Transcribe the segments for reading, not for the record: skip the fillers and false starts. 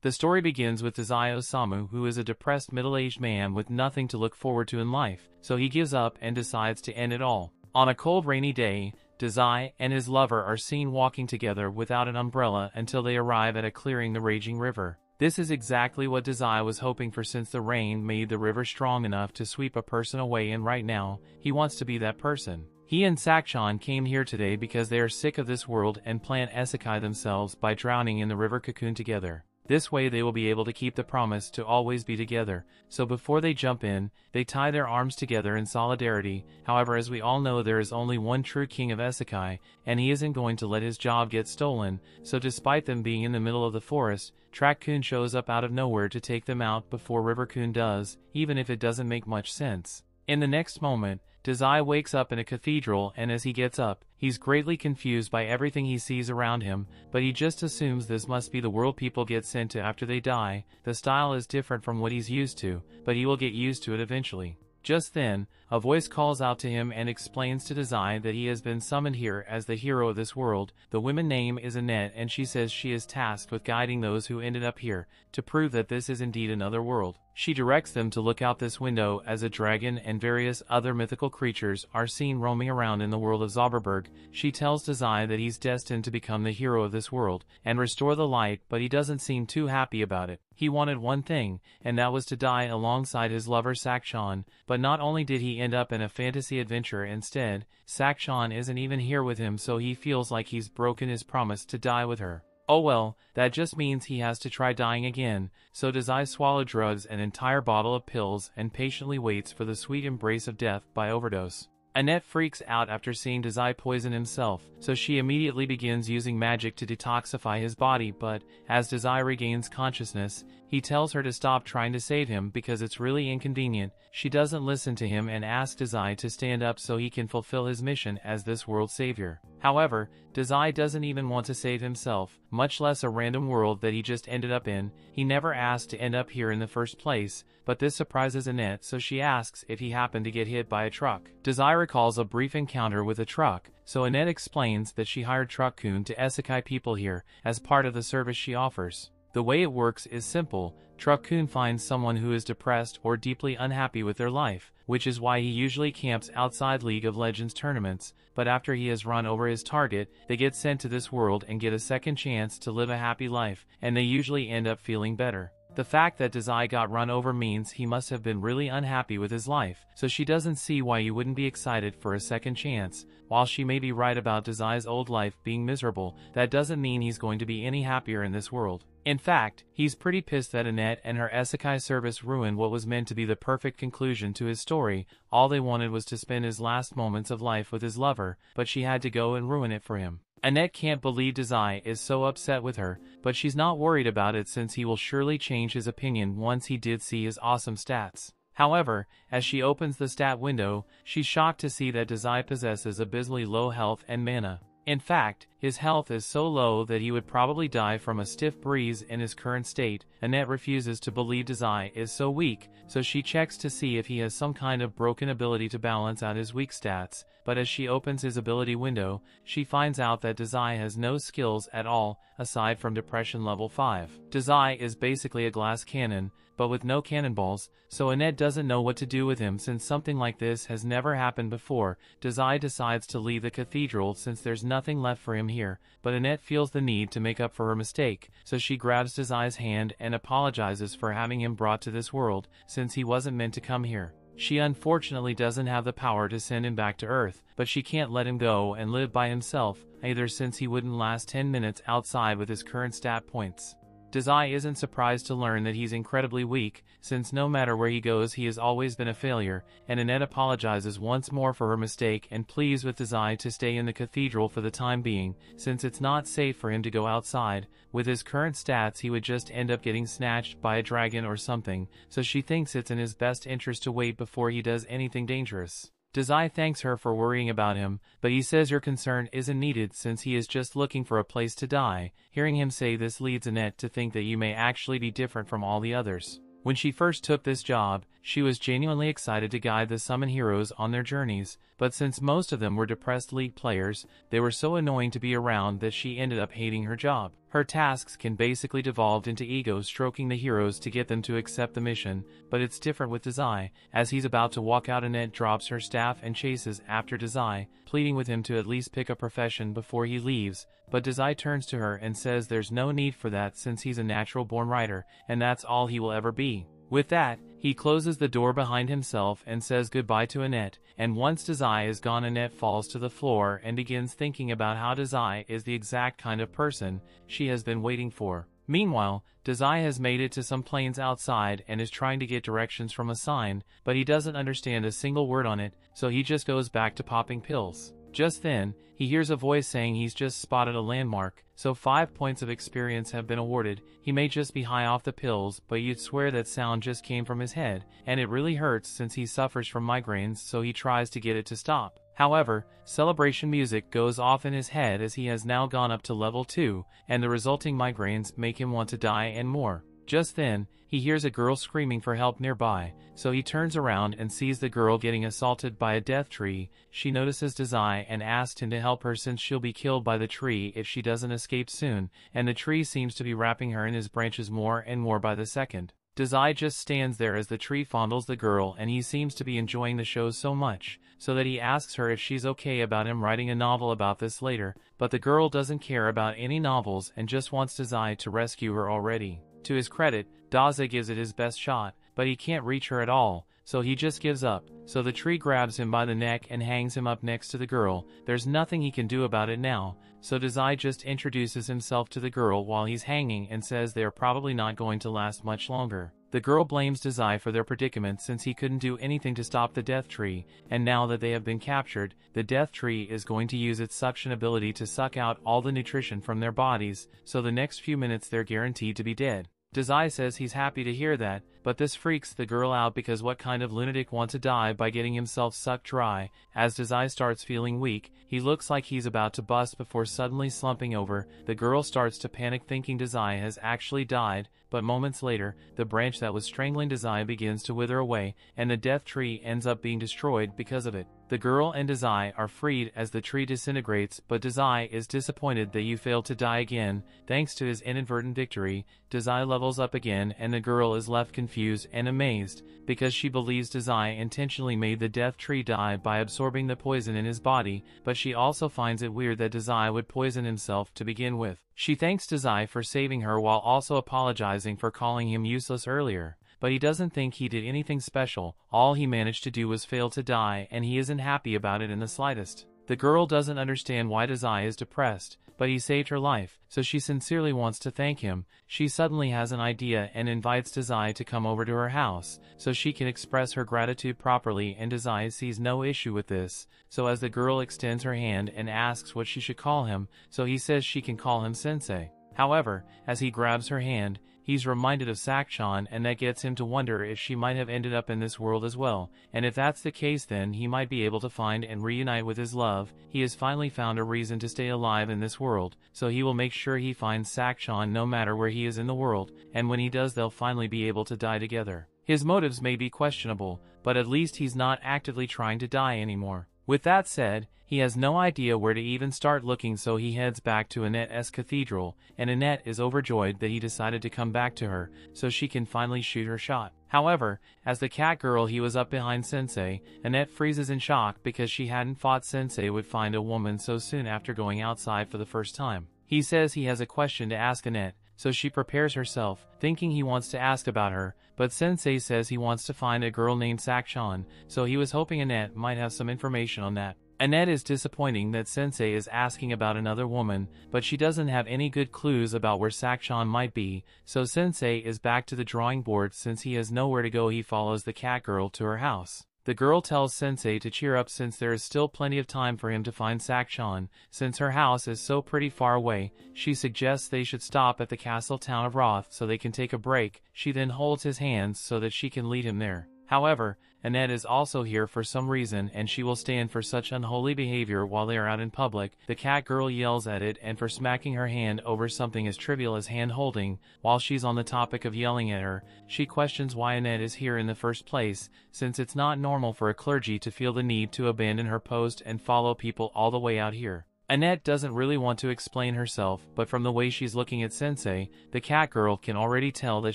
The story begins with Dazai Osamu, who is a depressed middle-aged man with nothing to look forward to in life, so he gives up and decides to end it all. On a cold rainy day, Dazai and his lover are seen walking together without an umbrella until they arrive at a clearing the raging river. This is exactly what Dazai was hoping for, since the rain made the river strong enough to sweep a person away, and right now, he wants to be that person. He and Sakshon came here today because they are sick of this world and plan Isekai themselves by drowning in the river cocoon together. This way they will be able to keep the promise to always be together, so before they jump in, they tie their arms together in solidarity. However, as we all know, there is only one true king of Isekai, and he isn't going to let his job get stolen, so despite them being in the middle of the forest, Track-kun shows up out of nowhere to take them out before River-kun does, even if it doesn't make much sense. In the next moment, Dazai wakes up in a cathedral, and as he gets up, he's greatly confused by everything he sees around him, but he just assumes this must be the world people get sent to after they die. The style is different from what he's used to, but he will get used to it eventually. Just then, a voice calls out to him and explains to Dazai that he has been summoned here as the hero of this world. The woman's name is Annette, and she says she is tasked with guiding those who ended up here, to prove that this is indeed another world. She directs them to look out this window as a dragon and various other mythical creatures are seen roaming around in the world of Zauberberg. She tells Dazai that he's destined to become the hero of this world and restore the light, but he doesn't seem too happy about it. He wanted one thing, and that was to die alongside his lover Sakshon, but not only did he end up in a fantasy adventure instead, Sakshon isn't even here with him, so he feels like he's broken his promise to die with her. Oh well, that just means he has to try dying again, so Dazai swallows an entire bottle of pills and patiently waits for the sweet embrace of death by overdose. Annette freaks out after seeing Dazai poison himself, so she immediately begins using magic to detoxify his body, but as Dazai regains consciousness, he tells her to stop trying to save him because it's really inconvenient. She doesn't listen to him and asks Dazai to stand up so he can fulfill his mission as this world's savior. However, Dazai doesn't even want to save himself, much less a random world that he just ended up in. He never asked to end up here in the first place, but this surprises Annette, so she asks if he happened to get hit by a truck. Dazai recalls a brief encounter with a truck, so Annette explains that she hired Track-kun to Isekai people here as part of the service she offers. The way it works is simple. Track-kun finds someone who is depressed or deeply unhappy with their life, which is why he usually camps outside League of Legends tournaments, but after he has run over his target, they get sent to this world and get a second chance to live a happy life, and they usually end up feeling better. The fact that Dazai got run over means he must have been really unhappy with his life, so she doesn't see why you wouldn't be excited for a second chance. While she may be right about Dazai's old life being miserable, that doesn't mean he's going to be any happier in this world. In fact, he's pretty pissed that Annette and her Isekai service ruined what was meant to be the perfect conclusion to his story. All they wanted was to spend his last moments of life with his lover, but she had to go and ruin it for him. Annette can't believe Dazai is so upset with her, but she's not worried about it since he will surely change his opinion once he did see his awesome stats. However, as she opens the stat window, she's shocked to see that Dazai possesses abysmally low health and mana. In fact, his health is so low that he would probably die from a stiff breeze in his current state. Annette refuses to believe Dazai is so weak, so she checks to see if he has some kind of broken ability to balance out his weak stats, but as she opens his ability window, she finds out that Dazai has no skills at all, aside from Depression level 5. Dazai is basically a glass cannon, but with no cannonballs, so Annette doesn't know what to do with him since something like this has never happened before. Dazai decides to leave the cathedral since there's nothing left for him here, but Annette feels the need to make up for her mistake, so she grabs Dazai's hand and apologizes for having him brought to this world, since he wasn't meant to come here. She unfortunately doesn't have the power to send him back to Earth, but she can't let him go and live by himself, either since he wouldn't last 10 minutes outside with his current stat points. Dazai isn't surprised to learn that he's incredibly weak, since no matter where he goes he has always been a failure, and Annette apologizes once more for her mistake and pleads with Dazai to stay in the cathedral for the time being, since it's not safe for him to go outside. With his current stats he would just end up getting snatched by a dragon or something, so she thinks it's in his best interest to wait before he does anything dangerous. Dazai thanks her for worrying about him, but he says her concern isn't needed since he is just looking for a place to die. Hearing him say this leads Annette to think that you may actually be different from all the others. When she first took this job, she was genuinely excited to guide the summon heroes on their journeys, but since most of them were depressed League players, they were so annoying to be around that she ended up hating her job. Her tasks can basically devolve into ego stroking the heroes to get them to accept the mission, but it's different with Dazai. As he's about to walk out, Annette drops her staff and chases after Dazai, pleading with him to at least pick a profession before he leaves, but Dazai turns to her and says there's no need for that since he's a natural-born writer, and that's all he will ever be. With that, he closes the door behind himself and says goodbye to Annette, and once Dazai is gone, Annette falls to the floor and begins thinking about how Dazai is the exact kind of person she has been waiting for. Meanwhile, Dazai has made it to some plains outside and is trying to get directions from a sign, but he doesn't understand a single word on it, so he just goes back to popping pills. Just then, he hears a voice saying he's just spotted a landmark, so 5 points of experience have been awarded. He may just be high off the pills, but you'd swear that sound just came from his head, and it really hurts since he suffers from migraines, so he tries to get it to stop. However, celebration music goes off in his head as he has now gone up to level 2, and the resulting migraines make him want to die and more. Just then, he hears a girl screaming for help nearby, so he turns around and sees the girl getting assaulted by a death tree. She notices Dazai and asks him to help her since she'll be killed by the tree if she doesn't escape soon, and the tree seems to be wrapping her in his branches more and more by the second. Dazai just stands there as the tree fondles the girl, and he seems to be enjoying the show so much, so that he asks her if she's okay about him writing a novel about this later, but the girl doesn't care about any novels and just wants Dazai to rescue her already. To his credit, Dazai gives it his best shot, but he can't reach her at all, so he just gives up. So the tree grabs him by the neck and hangs him up next to the girl. There's nothing he can do about it now, so Dazai just introduces himself to the girl while he's hanging and says they are probably not going to last much longer. The girl blames Dazai for their predicament since he couldn't do anything to stop the death tree, and now that they have been captured, the death tree is going to use its suction ability to suck out all the nutrition from their bodies, so the next few minutes they're guaranteed to be dead. Dazai says he's happy to hear that, but this freaks the girl out because what kind of lunatic wants to die by getting himself sucked dry? As Dazai starts feeling weak, he looks like he's about to bust before suddenly slumping over. The girl starts to panic thinking Dazai has actually died, but moments later, the branch that was strangling Dazai begins to wither away, and the death tree ends up being destroyed because of it. The girl and Dazai are freed as the tree disintegrates, but Dazai is disappointed that you failed to die again. Thanks to his inadvertent victory, Dazai levels up again and the girl is left confused and amazed, because she believes Dazai intentionally made the death tree die by absorbing the poison in his body, but she also finds it weird that Dazai would poison himself to begin with. She thanks Dazai for saving her while also apologizing for calling him useless earlier. But he doesn't think he did anything special. All he managed to do was fail to die, and he isn't happy about it in the slightest. The girl doesn't understand why Dazai is depressed, but he saved her life, so she sincerely wants to thank him. She suddenly has an idea and invites Dazai to come over to her house, so she can express her gratitude properly, and Dazai sees no issue with this. So as the girl extends her hand and asks what she should call him, so he says she can call him Sensei. However, as he grabs her hand, he's reminded of Sakchan, and that gets him to wonder if she might have ended up in this world as well, and if that's the case then he might be able to find and reunite with his love. He has finally found a reason to stay alive in this world, so he will make sure he finds Sakchan no matter where he is in the world, and when he does they'll finally be able to die together. His motives may be questionable, but at least he's not actively trying to die anymore. With that said, he has no idea where to even start looking, so he heads back to Annette's cathedral, and Annette is overjoyed that he decided to come back to her, so she can finally shoot her shot. However, as the cat girl he was up behind Sensei, Annette freezes in shock because she hadn't thought Sensei would find a woman so soon after going outside for the first time. He says he has a question to ask Annette, so she prepares herself, thinking he wants to ask about her, but Sensei says he wants to find a girl named Sakchan, so he was hoping Annette might have some information on that. Annette is disappointing that Sensei is asking about another woman, but she doesn't have any good clues about where Sakchan might be, so Sensei is back to the drawing board since he has nowhere to go. He follows the cat girl to her house. The girl tells Sensei to cheer up since there is still plenty of time for him to find Sakchan. Since her house is so pretty far away, she suggests they should stop at the castle town of Roth so they can take a break. She then holds his hands so that she can lead him there. However, Annette is also here for some reason, and she will stand for such unholy behavior while they are out in public. The cat girl yells at it and for smacking her hand over something as trivial as hand holding. While she's on the topic of yelling at her, she questions why Annette is here in the first place, since it's not normal for a clergy to feel the need to abandon her post and follow people all the way out here. Annette doesn't really want to explain herself, but from the way she's looking at Sensei, the cat girl can already tell that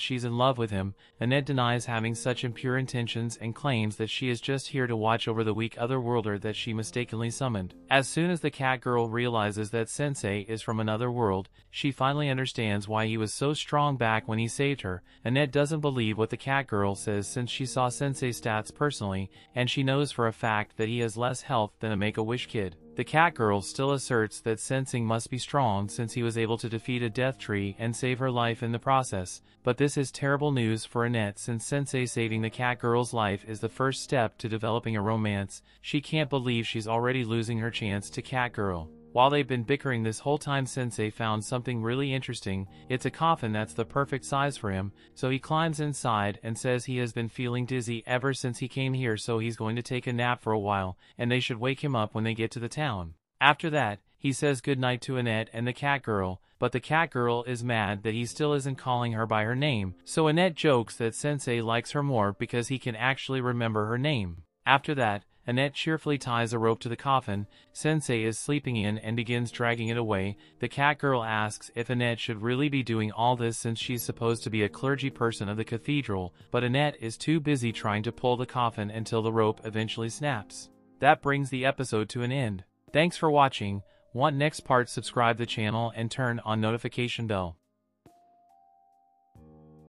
she's in love with him. Annette denies having such impure intentions and claims that she is just here to watch over the weak otherworlder that she mistakenly summoned. As soon as the cat girl realizes that Sensei is from another world, she finally understands why he was so strong back when he saved her. Annette doesn't believe what the cat girl says since she saw Sensei's stats personally, and she knows for a fact that he has less health than a Make-A-Wish kid. The cat girl still asserts that Sensing must be strong since he was able to defeat a death tree and save her life in the process, but this is terrible news for Annette since Sensei saving the cat girl's life is the first step to developing a romance. She can't believe she's already losing her chance to cat girl. While they've been bickering this whole time, Sensei found something really interesting. It's a coffin that's the perfect size for him, so he climbs inside and says he has been feeling dizzy ever since he came here, so he's going to take a nap for a while, and they should wake him up when they get to the town. After that, he says goodnight to Annette and the cat girl, but the cat girl is mad that he still isn't calling her by her name, so Annette jokes that Sensei likes her more because he can actually remember her name. After that, Annette cheerfully ties a rope to the coffin Sensei is sleeping in and begins dragging it away. The cat girl asks if Annette should really be doing all this since she's supposed to be a clergy person of the cathedral, but Annette is too busy trying to pull the coffin until the rope eventually snaps. That brings the episode to an end. Thanks for watching. Want next part? Subscribe the channel and turn on notification bell.